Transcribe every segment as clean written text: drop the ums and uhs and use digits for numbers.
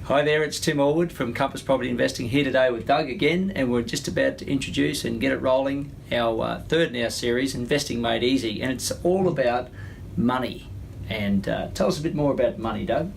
Hi there, it's Tim Allwood from Compass Property Investing here today with Doug again, and we're just about to introduce and get it rolling our third in our series, Investing Made Easy, and it's all about money. And tell us a bit more about money, Doug.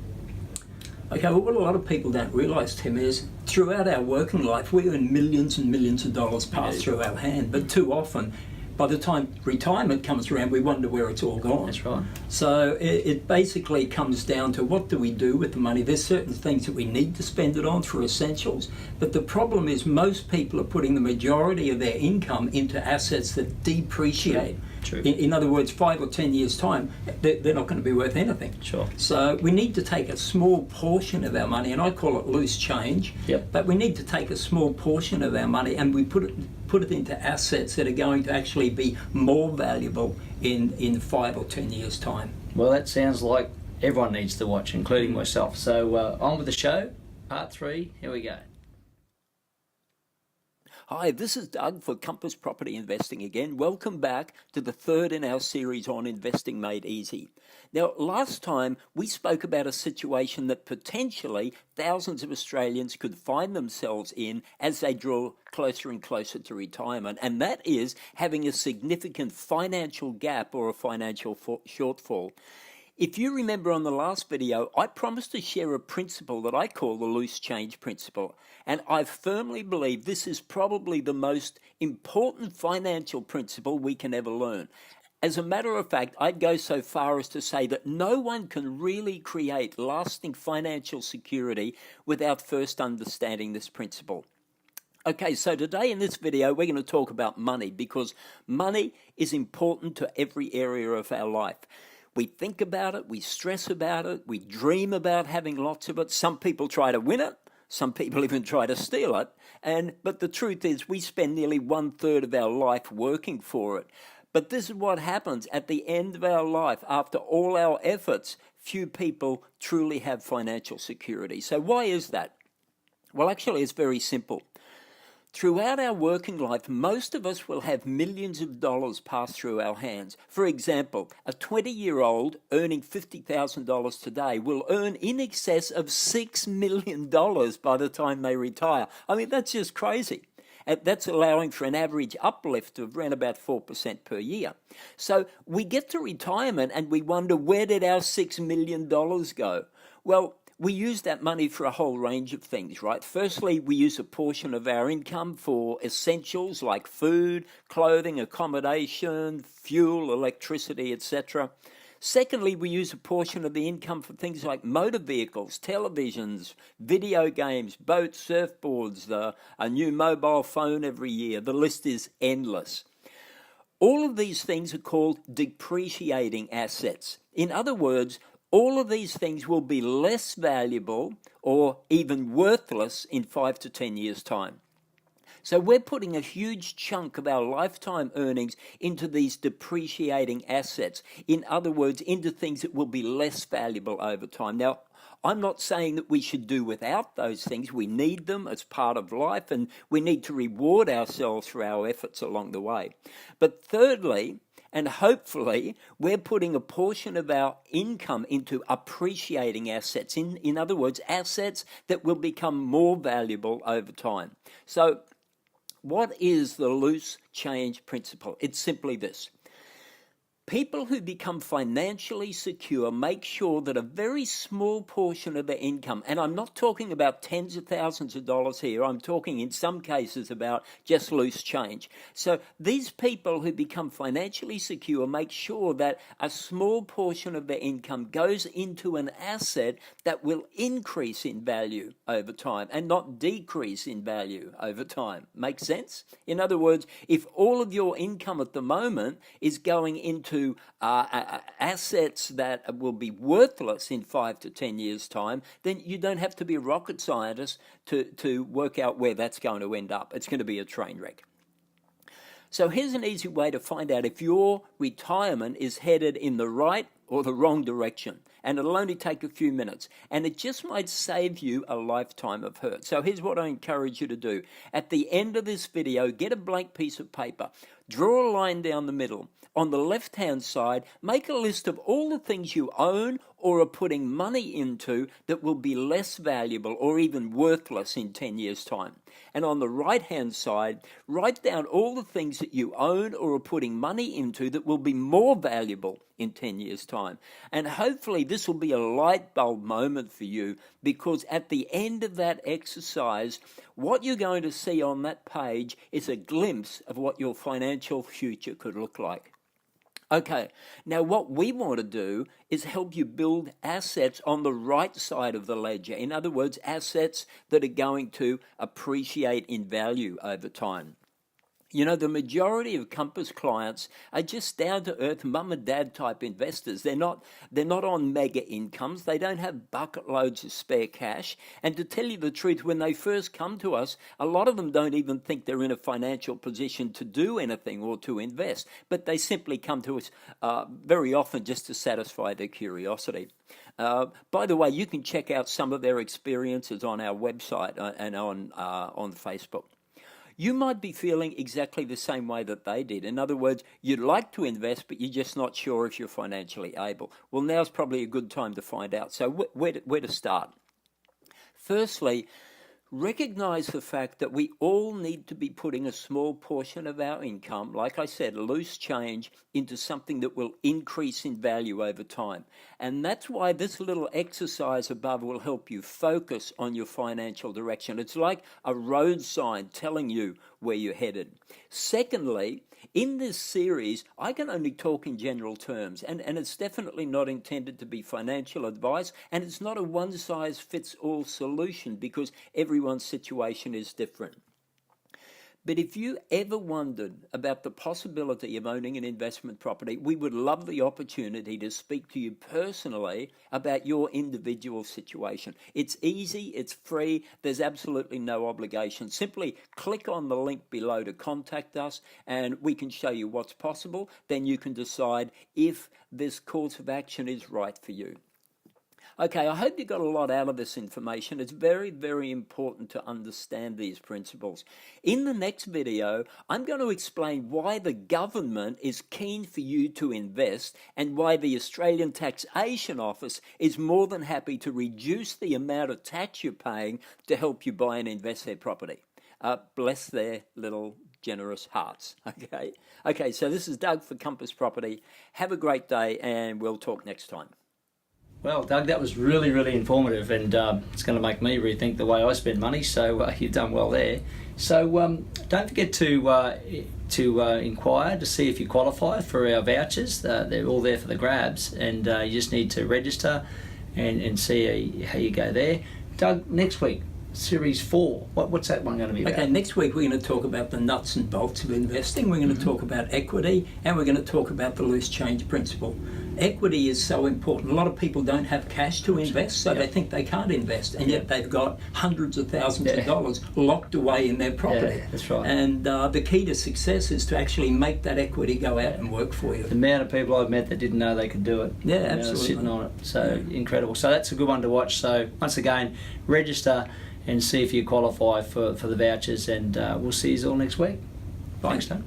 Okay, well, what a lot of people don't realise, Tim, is throughout our working life we earn millions and millions of dollars pass through our hand, but too often by the time retirement comes around, we wonder where it's all gone. That's right. So it basically comes down to what do we do with the money. There's certain things that we need to spend it on for essentials, but the problem is most people are putting the majority of their income into assets that depreciate. True. In other words, 5 or 10 years' time, they're not going to be worth anything. Sure. So we need to take a small portion of our money, and I call it loose change, Yep. but we need to take a small portion of our money and we put it into assets that are going to actually be more valuable in 5 or 10 years' time. Well, that sounds like everyone needs to watch, including myself. So on with the show, part 3, here we go. Hi, this is Doug for Compass Property Investing again. Welcome back to the third in our series on Investing Made Easy. Now, last time we spoke about a situation that potentially thousands of Australians could find themselves in as they draw closer and closer to retirement, and that is having a significant financial gap or a financial shortfall. If you remember on the last video, I promised to share a principle that I call the loose change principle. And I firmly believe this is probably the most important financial principle we can ever learn. As a matter of fact, I'd go so far as to say that no one can really create lasting financial security without first understanding this principle. Okay, so today in this video, we're going to talk about money because money is important to every area of our life. We think about it, we stress about it, we dream about having lots of it. Some people try to win it, some people even try to steal it. But the truth is we spend nearly 1/3 of our life working for it. But this is what happens at the end of our life. After all our efforts, few people truly have financial security. So why is that? Well, actually, it's very simple. Throughout our working life, most of us will have millions of dollars pass through our hands. For example, a 20-year-old earning $50,000 today will earn in excess of $6 million by the time they retire. I mean, that's just crazy. And that's allowing for an average uplift of around about 4% per year. So we get to retirement and we wonder, where did our $6 million go? Well, we use that money for a whole range of things, right? Firstly, we use a portion of our income for essentials like food, clothing, accommodation, fuel, electricity, etc. Secondly, we use a portion of the income for things like motor vehicles, televisions, video games, boats, surfboards, a new mobile phone every year. The list is endless. All of these things are called depreciating assets. In other words, all of these things will be less valuable or even worthless in 5 to 10 years' time. So we're putting a huge chunk of our lifetime earnings into these depreciating assets. In other words, into things that will be less valuable over time. Now, I'm not saying that we should do without those things. We need them as part of life, and we need to reward ourselves for our efforts along the way. But thirdly, and hopefully, we're putting a portion of our income into appreciating assets. In other words, assets that will become more valuable over time. So what is the loose change principle? It's simply this. People who become financially secure make sure that a very small portion of their income, and I'm not talking about tens of thousands of dollars here, I'm talking in some cases about just loose change. So these people who become financially secure make sure that a small portion of their income goes into an asset that will increase in value over time and not decrease in value over time. Make sense? In other words, if all of your income at the moment is going into assets that will be worthless in 5 to 10 years' time, then you don't have to be a rocket scientist to work out where that's going to end up. It's going to be a train wreck. So here's an easy way to find out if your retirement is headed in the right or the wrong direction. And it'll only take a few minutes. And it just might save you a lifetime of hurt. So here's what I encourage you to do. At the end of this video, get a blank piece of paper. draw a line down the middle. On the left-hand side, make a list of all the things you own or are putting money into that will be less valuable or even worthless in 10 years' time. And on the right-hand side, write down all the things that you own or are putting money into that will be more valuable in 10 years' time. And hopefully this will be a light bulb moment for you, because at the end of that exercise, what you're going to see on that page is a glimpse of what your financial future could look like. Okay, now what we want to do is help you build assets on the right side of the ledger. In other words, assets that are going to appreciate in value over time. You know, the majority of Compass clients are just down-to-earth mum and dad type investors. They're not on mega incomes. They don't have bucket loads of spare cash. And to tell you the truth, when they first come to us, a lot of them don't even think they're in a financial position to do anything or to invest. But they simply come to us very often just to satisfy their curiosity. By the way, you can check out some of their experiences on our website and on Facebook. You might be feeling exactly the same way that they did. In other words, you'd like to invest, but you're just not sure if you're financially able. Well, now's probably a good time to find out. So where to start? Firstly, recognize the fact that we all need to be putting a small portion of our income, like I said, loose change, into something that will increase in value over time. And that's why this little exercise above will help you focus on your financial direction. It's like a road sign telling you where you're headed. Secondly, in this series, I can only talk in general terms, and it's definitely not intended to be financial advice, and it's not a one-size-fits-all solution, because everyone's situation is different. But if you ever wondered about the possibility of owning an investment property, we would love the opportunity to speak to you personally about your individual situation. It's easy, it's free, there's absolutely no obligation. Simply click on the link below to contact us, and we can show you what's possible. Then you can decide if this course of action is right for you. Okay, I hope you got a lot out of this information. It's very, very important to understand these principles. In the next video, I'm going to explain why the government is keen for you to invest, and why the Australian Taxation Office is more than happy to reduce the amount of tax you're paying to help you buy and invest their property. Bless their little generous hearts. Okay, so this is Doug for Compass Property. Have a great day, and we'll talk next time. Well, Doug, that was really, really informative, and it's going to make me rethink the way I spend money, so you've done well there. So don't forget to inquire to see if you qualify for our vouchers. They're all there for the grabs, and you just need to register and see how you go there. Doug, next week, Series 4, what's that one going to be about? Okay, next week we're going to talk about the nuts and bolts of investing. We're going to talk about equity, and we're going to talk about the loose change principle. Equity is so important. A lot of people don't have cash to invest, so they think they can't invest, and yet they've got hundreds of thousands of dollars locked away in their property. Yeah, that's right. And the key to success is to actually make that equity go out and work for you. The amount of people I've met that didn't know they could do it. Yeah, absolutely. Sitting on it. So incredible. So that's a good one to watch. So once again, register and see if you qualify for the vouchers, and we'll see you all next week. Bye. Thanks, Doug.